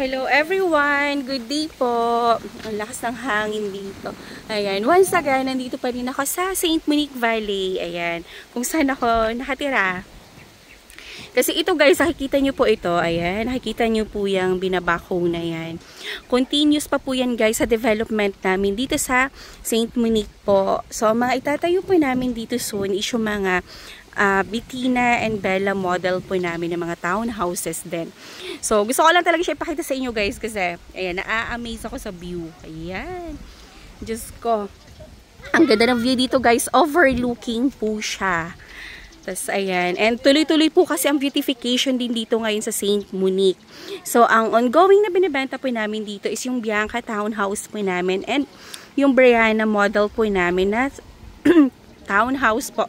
Hello everyone! Good day po! Ang lakas ng hangin dito. Ayan, once again, nandito pa rin ako sa St. Monique Valley. Ayan, kung saan ako nakatira. Kasi ito guys, nakikita nyo po ito. Ayan, nakikita nyo po yung binabako na yan. Continuous pa po yan guys sa development namin dito sa St. Monique po. So, mga itatayo po namin dito soon is yung mga Bettina and Bella model po namin ng mga townhouses din. So, gusto ko lang talaga siya ipakita sa inyo guys kasi, ayan, naa-amaze ako sa view. Ayan. Diyos ko. Ang ganda ng view dito guys. Overlooking po siya. Tapos, ayan. And tuloy-tuloy po kasi ang beautification din dito ngayon sa St. Monique. So, ang ongoing na binibenta po namin dito is yung Bianca townhouse po namin and yung Brianna model po namin na townhouse po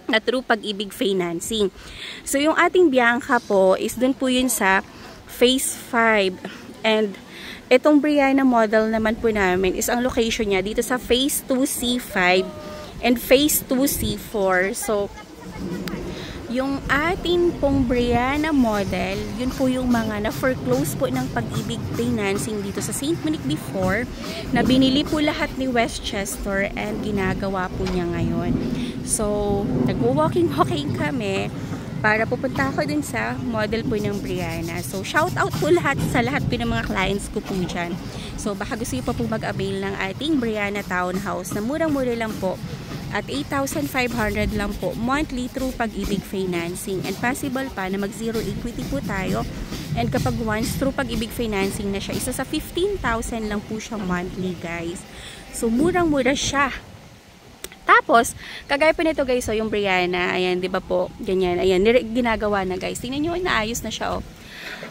na through Pag-ibig financing. So, yung ating Bianca po is dun po yun sa Phase 5. And itong Brianna model naman po namin is ang location niya dito sa Phase 2C5 and Phase 2C4. So, yung ating pong Brianna model, yun po yung mga na-foreclose po ng Pag-ibig financing dito sa St. Monique before, na binili po lahat ni Westchester and ginagawa po niya ngayon. So, nag-walking kami para pupunta ako dun sa model po ng Brianna. So, shout out po sa lahat po ng mga clients ko po dyan. So, baka gusto nyo pa po mag-avail ng ating Brianna townhouse na murang-mura lang po. At 8,500 lang po monthly through Pag-ibig financing. And possible pa na mag-zero equity po tayo. And kapag once through Pag-ibig financing na siya, isa sa 15,000 lang po siya monthly guys. So murang-mura siya. Tapos, kagaya po nito guys, so yung Brianna, ayan, di ba po, ganyan, ayan, ginagawa na guys. Tingnan nyo, naayos na siya, oh.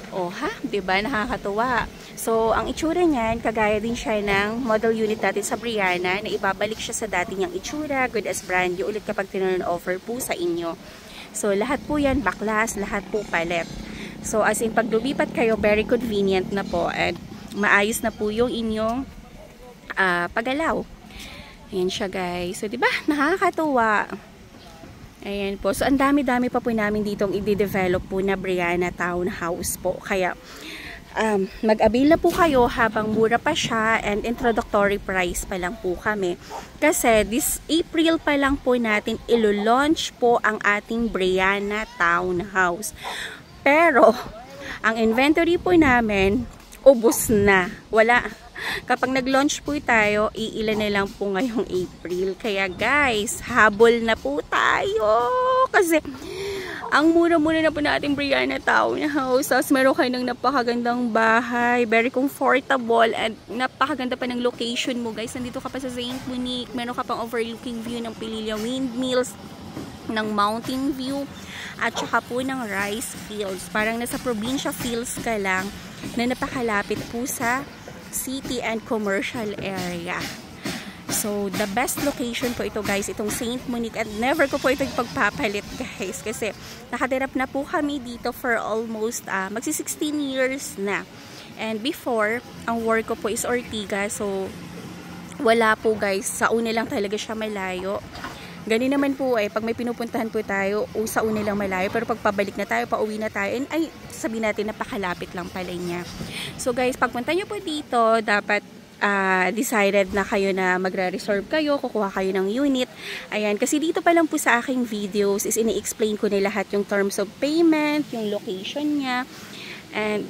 Oh, ha? Di ba? Nakakatuwa. So, ang itsura niyan, kagaya din siya ng model unit natin sa Brianna, na ibabalik siya sa dati niyang itsura, good as brand new, ulit kapag tinurn-over po sa inyo. So, lahat po yan, backlash, lahat po palet. So, as in, pag lumipat kayo, very convenient na po, at maayos na po yung inyong paggalaw. Ayan siya guys. So, diba? Nakakatuwa. Ayan po. So, ang dami-dami pa po namin ditong i-develop po na Brianna townhouse po. Kaya, mag-avail na po kayo habang mura pa siya and introductory price pa lang po kami. Kasi, this April pa lang po natin ilo-launch po ang ating Brianna townhouse. Pero, ang inventory po namin, ubos na. Wala. Kapag nag-launch po tayo, iilan na lang po ngayong April. Kaya guys, habol na po tayo. Kasi, ang mura-mura na po natin Brianna townhouse. Tapos meron kayo ng napakagandang bahay. Very comfortable. And napakaganda pa ng location mo guys. Nandito ka pa sa St. Monique. Meron ka pang overlooking view ng Pililla Windmills, ng mountain view, at saka po ng rice fields. Parang nasa probinsya fields ka lang na napakalapit po sa city and commercial area. So, the best location po ito guys, itong St. Monique, at never ko po ito pagpapalit guys kasi nakatirap na po kami dito for almost magsi 16 years na. And before, ang work ko po is Ortigas, so wala po guys, sa una lang talaga siya malayo. Ganun naman po pag may pinupuntahan po tayo, sa una lang malayo, pero pag pabalik na tayo, pauwi na tayo, and ay, sabihin natin, napakalapit lang pala niya. So guys, pagpunta nyo po dito, dapat decided na kayo na magre-reserve kayo, kukuha kayo ng unit. Ayan, kasi dito pa lang po sa aking videos is ini-explain ko na lahat yung terms of payment, yung location niya, and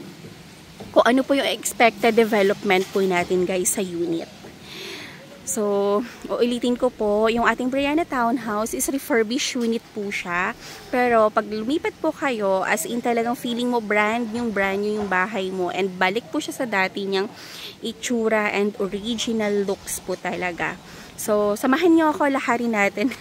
kung ano po yung expected development po natin guys sa unit. So, ulitin ko po, yung ating Brianna townhouse is refurbished unit po siya. Pero, pag lumipat po kayo, as in talagang feeling mo brand new yung bahay mo. And balik po siya sa dati niyang itsura and original looks po talaga. So, samahan niyo ako, laharin natin.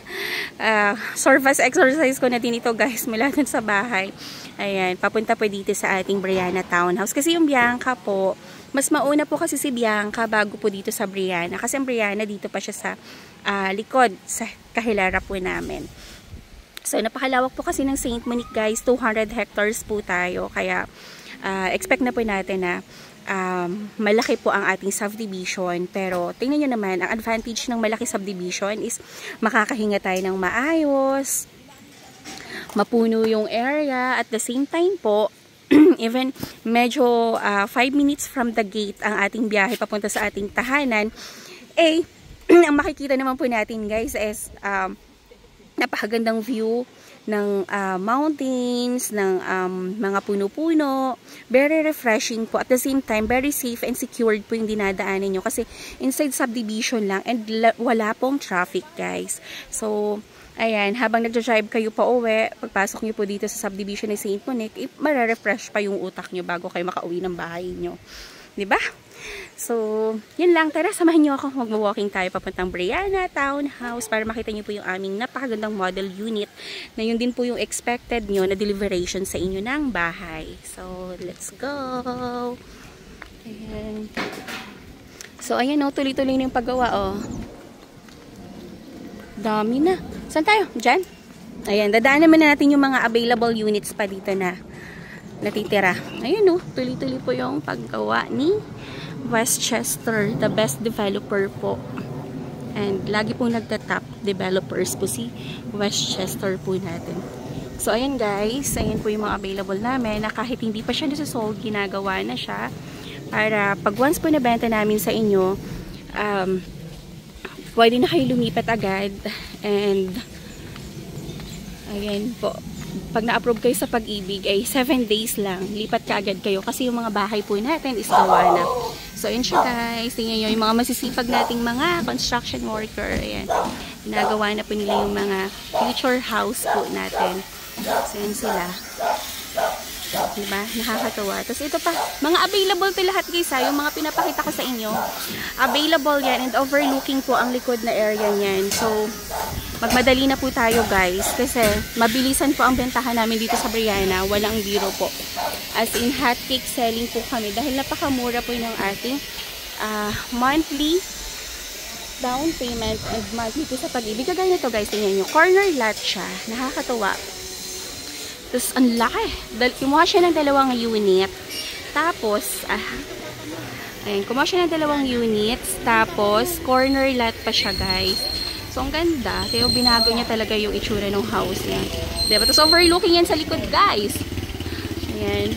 Surface exercise ko na din ito guys, mula dun sa bahay. Ayan, papunta po dito sa ating Brianna townhouse. Kasi yung Bianca po, mas mauna po kasi si Bianca bago po dito sa Brianna. Kasi ang Brianna dito pa siya sa likod, sa kahilara po namin. So, napakalawak po kasi ng St. Monique guys. 200 hectares po tayo. Kaya, expect na po natin na malaki po ang ating subdivision. Pero, tingnan nyo naman, ang advantage ng malaki subdivision is makakahinga tayo ng maayos, mapuno yung area, at the same time po, Even medyo 5 minutes from the gate ang ating biyahe papunta sa ating tahanan, eh, ang makikita naman po natin guys is napakagandang view ng mountains, ng mga puno-puno. Very refreshing po. At the same time, very safe and secured po yung dinadaanan nyo. Kasi inside subdivision lang and wala pong traffic guys. So, ayan, habang nagja-drive kayo pa uwi, pagpasok nyo po dito sa subdivision ng St. Monique, mararefresh pa yung utak nyo bago kayo makauwi ng bahay nyo. Diba? So, yun lang. Tara, samahan nyo ako. Mag-walking tayo papuntang Brianna Townhouse para makita nyo po yung aming napakagandang model unit na yun din po yung expected nyo na deliveration sa inyo ng bahay. So, let's go! Ayan. So, ayan o. Tuloy-tuloy na yung paggawa o. Dami na. Saan tayo? Diyan? Ayan. Dadaan naman na natin yung mga available units pa dito na natitira. Ayan o. Tuloy-tuloy po yung paggawa ni Westchester, the best developer po. And lagi pong nagtatap developers po si Westchester po natin. So, ayan guys. Ayan po yung mga available namin na kahit hindi pa siya nasa-sold, ginagawa na siya. Para pag once po nabenta namin sa inyo, pwede na kayo lumipat agad. And, ayan po. Pag na-approve kayo sa Pag-ibig, ay 7 days lang. Lipat ka agad kayo. Kasi yung mga bahay po natin is gawa na. So, yun siya guys. Tingnan nyo, yung mga masisipag nating mga construction worker. Ayan. Ginagawa na po nila yung mga future house po natin. So, yun sila. Diba? Nakakatawa. Tapos ito pa, mga available to lahat guys ha. Yung mga pinapakita ko sa inyo. Available yan and overlooking po ang likod na area niyan. So, magmadali na po tayo guys. Kasi mabilisan po ang bentahan namin dito sa Brianna. Walang biro po. As in hot cake selling po kami. Dahil napakamura po ng ating monthly down payment and monthly po sa Pag-ibig. Kagaya na to guys. Tingnan nyo. Corner lot siya. Nakakatawa. Tapos, ang laki. Kumuha siya ng 2 unit. Tapos, ayan, kumuha siya ng 2 units. Tapos, corner lot pa siya, guys. So, ang ganda. Kaya binago niya talaga yung itsura ng house niya. Diba? Tapos, overlooking yan sa likod, guys. Ayan.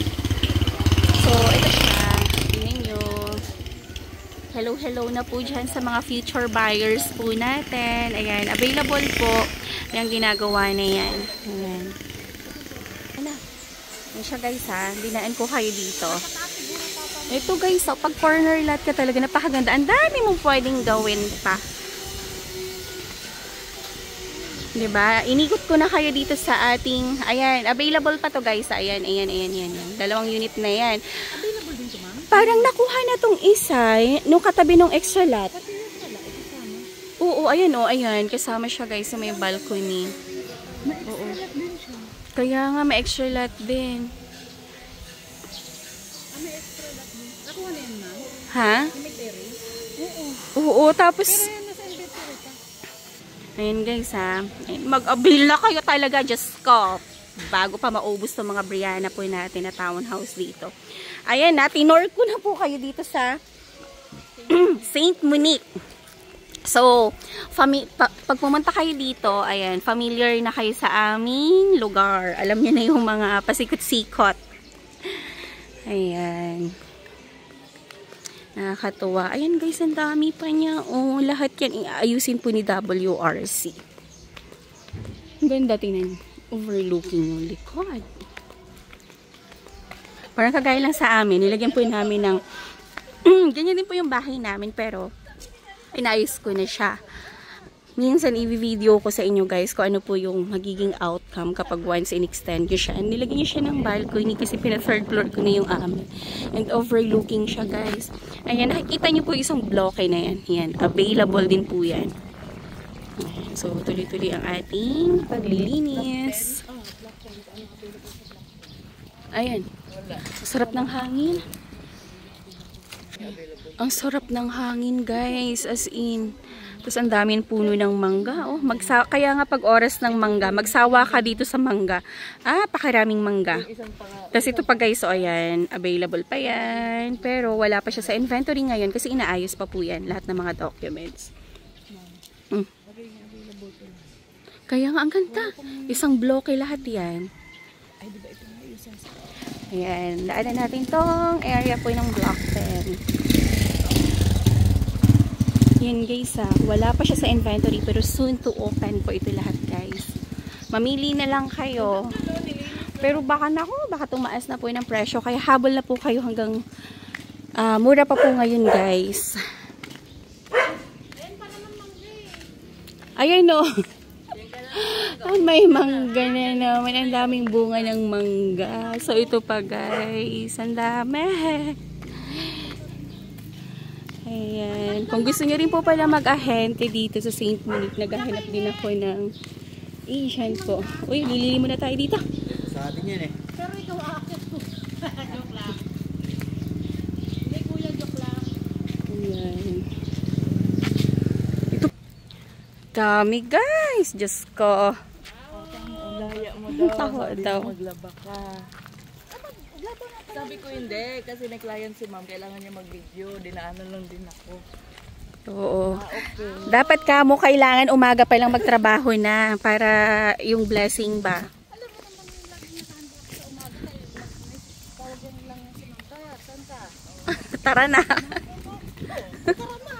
So, ito siya. Tingnan nyo. Hello, hello na po dyan sa mga future buyers po natin. Ayan, available po. Yung ginagawa na yan. Ayan. Yan siya guys ha. Dinaan ko kayo dito. Ito guys, so, pag corner lot ka talaga, napakaganda. Ang dami mong pwedeng gawin pa. Diba? Inikot ko na kayo dito sa ating, ayan, available pa to guys. Ayan, ayan, ayan, ayan. 2 unit na yan. Available din to ma'am? Parang nakuha na tong isa, nung katabi nung extra lot. Oo, ayan o, ayan. Kasama siya guys sa may balcony. May extra lot din siya. Kaya nga, may extra lot din. May extra lot din. Nakuha na yan, ma'am? Ha? May terrace? Oo, tapos... Pero yan, nasa inventory pa. Ayan guys ha. Mag-avail na kayo talaga, just ko. Bago pa maubos itong mga Brianna po natin na townhouse dito. Ayan na, tinor ko na po kayo dito sa St. Monique. So, pag pumunta kayo dito, ayan, familiar na kayo sa aming lugar. Alam niyo na yung mga pasikot-sikot. Ayan. Nakakatuwa. Ayan guys, ang dami pa niya. Oh, lahat yan iayusin po ni WRC. Ang ganda, tingnan. Overlooking yung likod. Parang kagaya lang sa amin. Nilagyan po namin ng ganyan din po yung bahay namin, pero inayos ko na siya. Minsan i-video ko sa inyo guys kung ano po yung magiging outcome kapag once in-extend nyo siya. And nilagyan nyo siya ng balcony kasi pina-third floor ko na yung amin. And overlooking siya guys. Ayan, nakikita nyo po isang bloke na yan. Yan, available din po yan. Ayan, so tuloy-tuloy ang ating paglilinis. Ayan, sarap ng hangin. Ang sarap ng hangin guys, as in. Tapos ang daming puno ng mangga. Oh, kaya nga pag oras ng mangga, magsawa ka dito sa mangga. Pakaraming mangga. Tapos ito pa guys, so ayan, available pa yan. Pero wala pa siya sa inventory ngayon kasi inaayos pa po yan, lahat ng mga documents. Kaya nga ang ganda. Isang bloke lahat yan. Ayan, daanan natin tong area po ng Block 10. Yan guys wala pa siya sa inventory pero soon to open po ito lahat guys. Mamili na lang kayo. Pero baka tumaas na po ng presyo kaya habol na po kayo hanggang mura pa po ngayon guys. Ayan no. May mangga na naman. Ang daming bunga ng mangga. So ito pa guys. Ang dami. Ayan. Kung gusto niyo rin po pala mag-ahente dito sa St. Monique, naghahanap din ako ng Asian po. Uy, lilili muna tayo dito. Sa atin yan eh. Pero ito akit ko. Joke lang. Hindi kuya, joke lang. Ayan. Ito. Dami guys. Diyos ko. Laya mo daw. Tawa daw. Maglaba ka. Sabi ko hindi, kasi may client si ma'am, kailangan niya mag-video, dinaanan lang din ako. Oo. Okay. Dapat kamo kailangan umaga pa lang magtrabaho na para yung blessing ba. Alam mo naman yung lagi nakahandok sa umaga tayo. Tawagan lang yan si ma'am. Kaya, saan ka? Tara na. Tara na.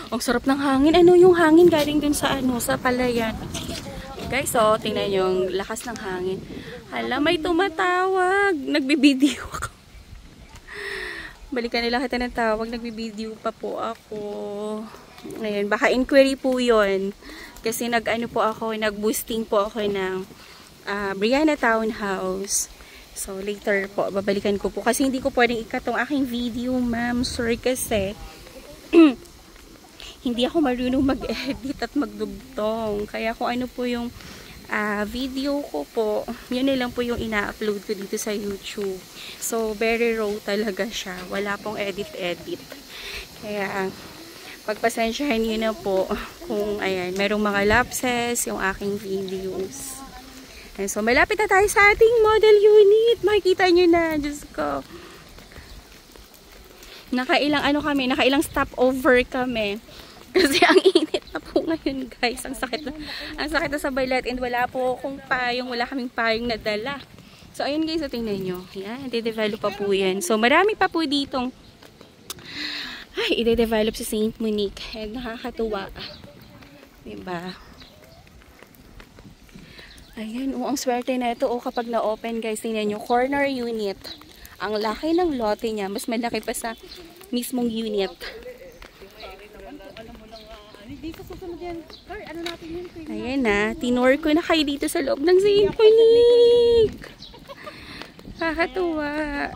Ang sarap ng hangin. Ano yung hangin galing dun sa sa palayan. Guys, tingnan yung lakas ng hangin. Hala, may tumatawag. Nagbibideo ako. Balikan nila kita ng tawag. Nagbibideo pa po ako. Ngayon, baka inquiry po yun. Kasi nag-boosting po ako ng Brianna Townhouse. So, later po, babalikan ko po. Kasi hindi ko pwedeng ikatong aking video, ma'am. Sorry kasi. Hindi ako marunong mag-edit at magdugtong. Kaya kung ano po yung video ko po, yun na lang po yung ina-upload ko dito sa YouTube. So, very raw talaga siya. Wala pong edit-edit. Kaya, pagpasensyahan nyo na po kung, ayan, merong mga lapses yung aking videos. And so, malapit na tayo sa ating model unit. Makikita nyo na. Diyos ko. Nakailang stopover kami. Kasi ang init na po ngayon guys. Ang sakit na sa balat and wala po akong payong. Wala kaming payong na dala. So ayun guys, tingnan nyo. Yan, i-develop pa po yan. So marami pa po ditong i-develop sa St. Monique. And nakakatuwa. Diba? Ayan, ang swerte na ito. Kapag na-open guys, tingnan nyo. Corner unit. Ang laki ng lote niya. Mas malaki pa sa mismong unit. Dito susunod yan. Car, ano natin yun? Ayan na. Tinor ko na kayo dito sa loob ng St. Monique. Kakatuwa.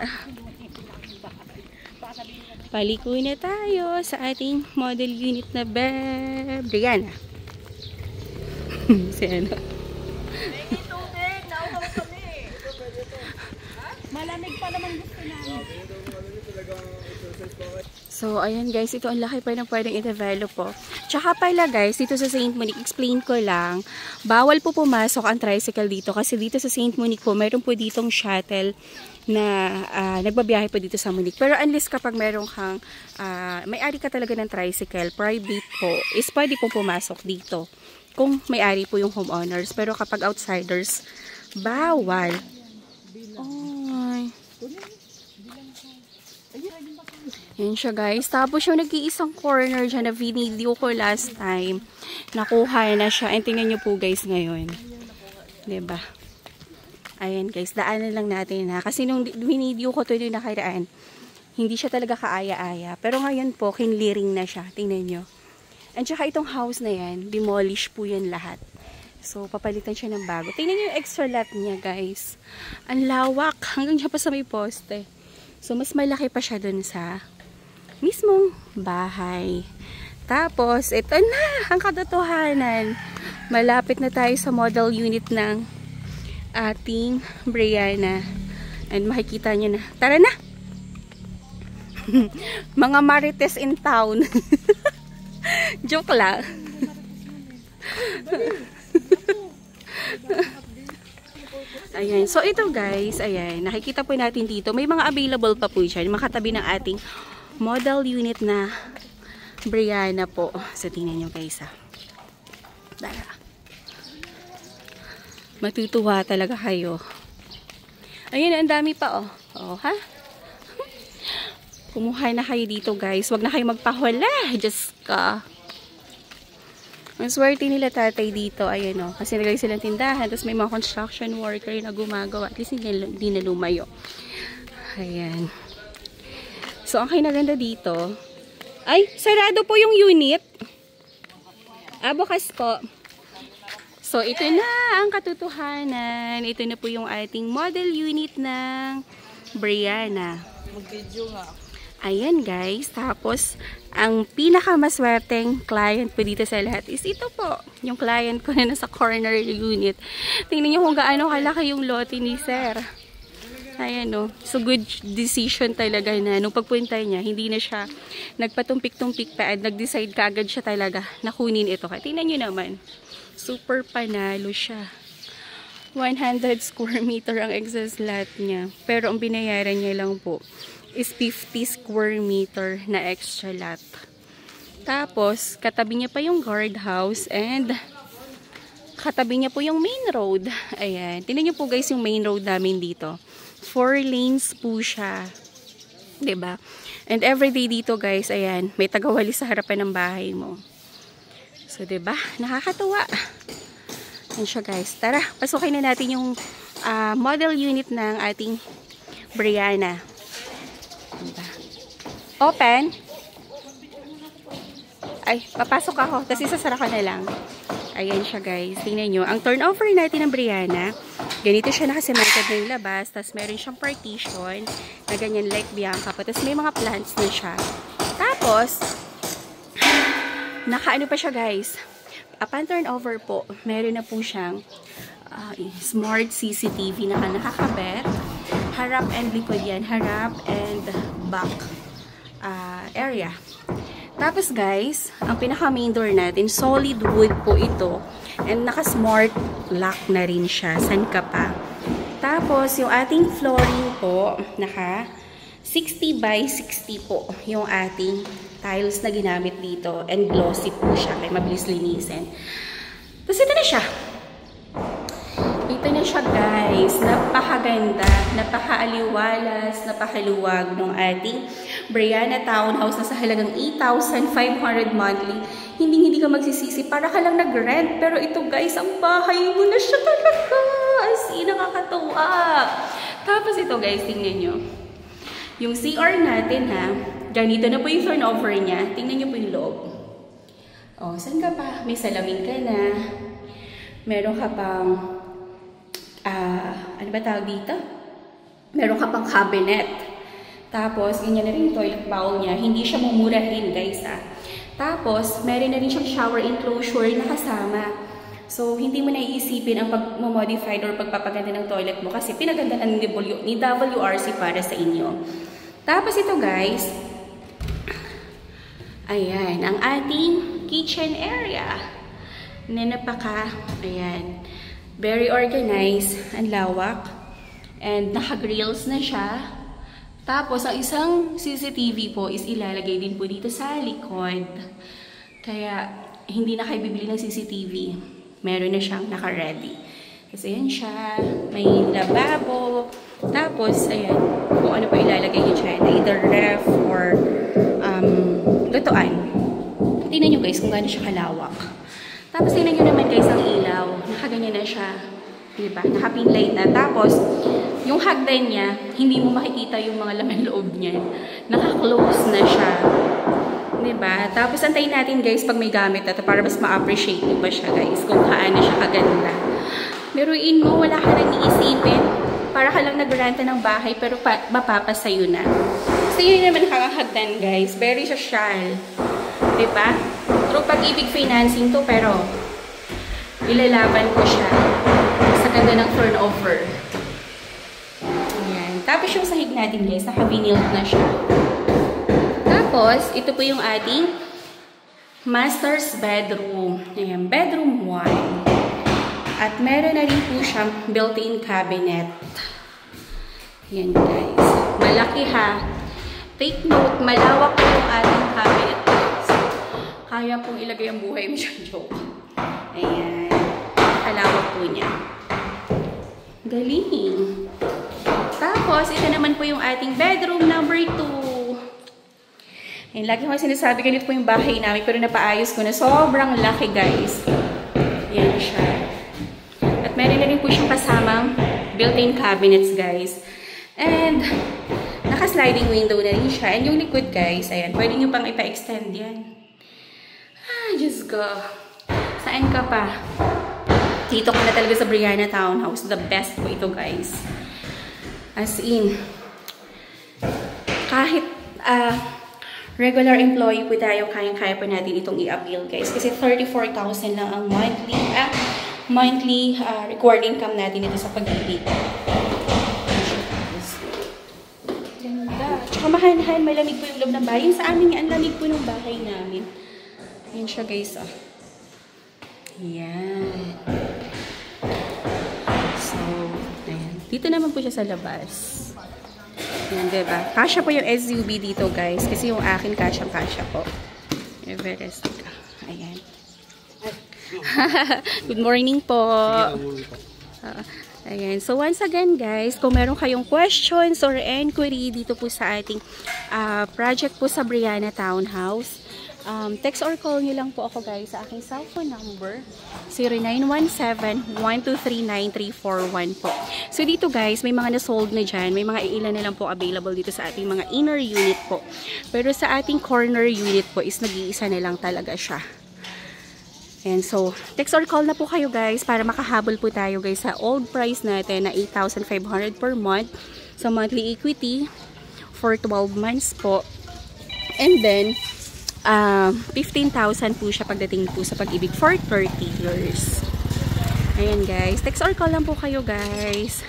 Paliko na tayo sa ating model unit na Brianna. Si ano? Malamig pa naman gusto namin. So, ayan guys, ito ang laki pa ng pwedeng i-develop po. Tsaka pala guys, dito sa St. Monique, explain ko lang, bawal po pumasok ang tricycle dito kasi dito sa St. Monique po, mayroon po ditong shuttle na nagbabiyahe po dito sa Monique. Pero unless kapag mayroon kang, may-ari ka talaga ng tricycle, private po, is pwede po pumasok dito kung may-ari po yung homeowners. Pero kapag outsiders, bawal. Ay. Yan siya guys. Tapos yung nag-iisang corner dyan na video ko last time, nakuha na siya. And tingnan nyo po guys ngayon. Diba? Ayan guys, daanan lang natin ha. Kasi nung video ko to yung nakaraan, hindi siya talaga kaaya-aya. Pero ngayon po, kinliring na siya. Tingnan nyo. And saka itong house na yan, demolish po yan lahat. So, papalitan siya ng bago. Tingnan nyo yung extra lot niya guys. Ang lawak. Hanggang siya pa sa may poste. So, mas malaki pa siya dun sa mismong bahay. Tapos, ito na ang katotohanan. Malapit na tayo sa model unit ng ating Brianna. And makikita nyo na. Tara na! Mga marites in town. Joke lang. Ayan. So, ito guys, ayan. Nakikita po natin dito. May mga available pa po dyan. Makatabi ng ating model unit na Brianna po. So, tingnan nyo guys ha. Dara. Matutuwa talaga kayo. Ayun, ang dami pa, oh. Oh, ha? Kumuha na kayo dito, guys. Huwag na kayo magpahula. Diyos ka. Ang swerte nila tatay dito. Ayun, oh. Kasi nilagay silang tindahan. Tapos may mga construction worker na gumagawa. At least hindi na lumayo. Ayan. So, ang kinaganda dito. Ay, sarado po yung unit. Bukas po. So, ito na ang katotohanan. Ito na po yung ating model unit ng Briana. Mag-video nga. Ayan guys. Tapos, ang pinakamaswerteng client po dito sa lahat is ito po. Yung client ko na nasa corner unit. Tingnan nyo kung gaano kalaki yung lote ni Sir. Ayan o. So, good decision talaga na nung pagpunta niya, hindi na siya nagpatumpik-tumpik pa at nag-decide kaagad siya talaga na kunin ito. Kaya tingnan nyo naman. Super panalo siya. 100 square meter ang excess lot niya. Pero ang binayaran niya lang po is 50 square meter na extra lot. Tapos, katabi niya pa yung guardhouse and katabi niya po yung main road. Ayan. Tingnan niyo po guys yung main road namin dito. 4 lanes po siya. 'Di ba? And everyday dito guys, ayan, may tagawalis sa harapan ng bahay mo. So, 'di ba? Nakakatuwa. Ayan siya guys. Tara, pasukin na natin yung model unit ng ating Briana. Diba? Open. Ay, papasok ako. Tapos isasara ko na lang. Ayan siya guys. Tingnan nyo. Ang turnover natin ng Briana, ganito siya nakasemented na yung labas. Tapos meron siyang partition na ganyan like Bianca. Tapos may mga plants na siya. Tapos, nakaano pa siya guys. Upon turnover po, meron na po siyang smart CCTV na nakakabit. Harap and likod yan. Harap and back area. Tapos guys, ang pinaka main door natin, solid wood po ito. And naka-smart lock na rin siya. San ka pa? Tapos, yung ating flooring po, naka 60 by 60 po yung ating tiles na ginamit dito. And glossy po siya. Kaya mabilis linisin. Tapos ito na siya. Ito na siya guys. Napakaganda. Napakaaliwalas. Napakaluwag ng ating Briana Townhouse na sa halagang 8,500 monthly. Hindi ka magsisisi para ka lang nag-rent. Pero ito guys, ang bahay mo na siya talaga. As in, nakakatuwa. Tapos ito guys, tingnan nyo. Yung CR natin ha, ganito na po yung turnover niya. Tingnan nyo po yung loob. Oh, saan ka pa? May salamin ka na. Meron ka pang, ano ba tawag dito? Meron ka pang cabinet. Tapos, ganyan na rin yung toilet bowl niya. Hindi siya mumurahin, guys, Tapos, meron na rin siyang shower enclosure na kasama. So, hindi mo naiisipin ang pag-modify or pagpapaganda ng toilet mo kasi pinaganda ng ni WRC para sa inyo. Tapos, ito, guys. Ayan, ang ating kitchen area. Na ayan, very organized, ang lawak. And naka-grills na siya. Tapos, ang isang CCTV po is ilalagay din po dito sa likod. Kaya, hindi na kayo bibili ng CCTV. Meron na siyang naka-ready. Kasi ayan siya. May lababo. Tapos, ayan. Kung ano pa ilalagay nyo dyan. Either ref or lutuan. Tingnan nyo guys kung gaano siya kalawak. Tapos, tingnan nyo naman guys ang ilaw. Nakaganyan na siya. Diba? Naka-pinlight na. Tapos, yung hagdan niya, hindi mo makikita yung mga laman loob niya. Naka-close na siya. Diba? Tapos, antayin natin guys pag may gamit na ito para mas ma-appreciate nyo pa siya guys kung kaano siya kaganda. Biruin mo, wala ka nang iisipin. Para ka lang nagrenta ng bahay pero mapapasayo na. So, yun naman kakahagdan guys. Very social. Diba? True pag-ibig financing to pero ilalaban ko siya sa ganda ng turnover. Ayan. Tapos yung sahig natin guys, naka-vinyl na siya. Tapos, ito po yung ating master's bedroom. Ayan, bedroom 1. At meron na rin po siyang built-in cabinet. Ayan guys. Malaki ha. Take note, malawak po yung ating cabinet. Kaya pong ilagay ang buhay mo siya. Joke. Ayan. Kalawak po niya. Galing. Tapos, ito naman po yung ating bedroom number 2. Ayan, lagi ko sinasabi, ganito po yung bahay namin, pero napaayos ko na. Sobrang laki, guys. Ayan siya. At meron na rin po siyang kasamang built-in cabinets, guys. And, naka-sliding window na rin siya. And yung likod, guys, ayan, pwede nyo pang ipa-extend yan. Ah, Diyos ko. Saan ka pa? Dito ko na talaga sa Brianna Townhouse. The best po ito, guys. As in, kahit regular employee po tayo, kaya-kaya po natin itong i-avail, guys. Kasi 34,000 lang ang monthly required income natin ito sa pag-ibig. Ganda. Tsaka mahal-mahal, malamig po yung loob ng bahay. Yung sa amin, ang lamig po ng bahay namin. Yan siya, guys. Oh. Yan. So, ayan. Dito naman po siya sa labas. Yan, diba? Kasya po yung SUV dito, guys. Kasi yung akin, kasya-kasya po. Everest. Ayan. Good morning po. Ayan. So, once again, guys, kung meron kayong questions or inquiry dito po sa ating project po sa Brianna Townhouse, text or call nyo lang po ako, guys, sa aking cellphone number 0917-123-9341 po. So dito, guys, may mga na-sold na dyan, may mga ilan na lang po available dito sa ating mga inner unit po. Pero sa ating corner unit po is nag-iisa na lang talaga siya. And so, text or call na po kayo, guys, para makahabol po tayo, guys, sa old price natin na 8,500 per month sa monthly equity for 12 months po. And then 15,000 po siya pagdating po sa pag-ibig for 30 years. Ayan, guys. Text or call lang po kayo, guys.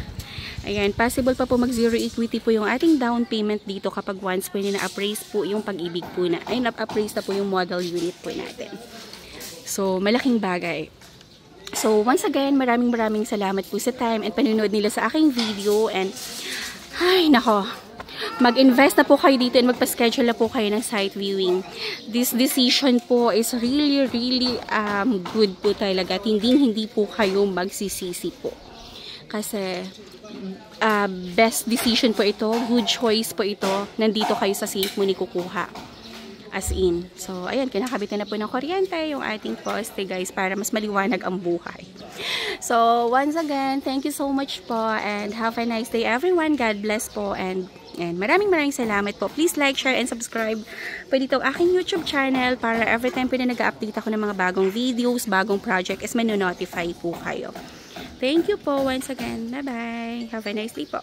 Ayan, possible pa po mag-zero equity po yung ating down payment dito kapag once po na-appraise po yung pag-ibig po na, ay na-appraise na po yung model unit po natin. So, malaking bagay. So, once again, maraming salamat po sa time and panunood nila sa aking video. And, ay, nako. Mag-invest na po kayo dito and magpa-schedule na po kayo ng site viewing. This decision po is really good po talaga. At hindi po kayo magsisisi po. Kasi, best decision po ito. Good choice po ito. Nandito kayo sa Saint Monique kukuha. As in. So, ayan, kinakabit na po ng kuryente yung ating poste, guys, para mas maliwanag ang buhay. So, once again, thank you so much po and have a nice day, everyone. God bless po and maraming salamat po. Please like, share, and subscribe po dito ang aking YouTube channel para every time po na nag-update ako ng mga bagong videos, bagong project, is manonotify po kayo. Thank you po once again. Bye-bye. Have a nice day po.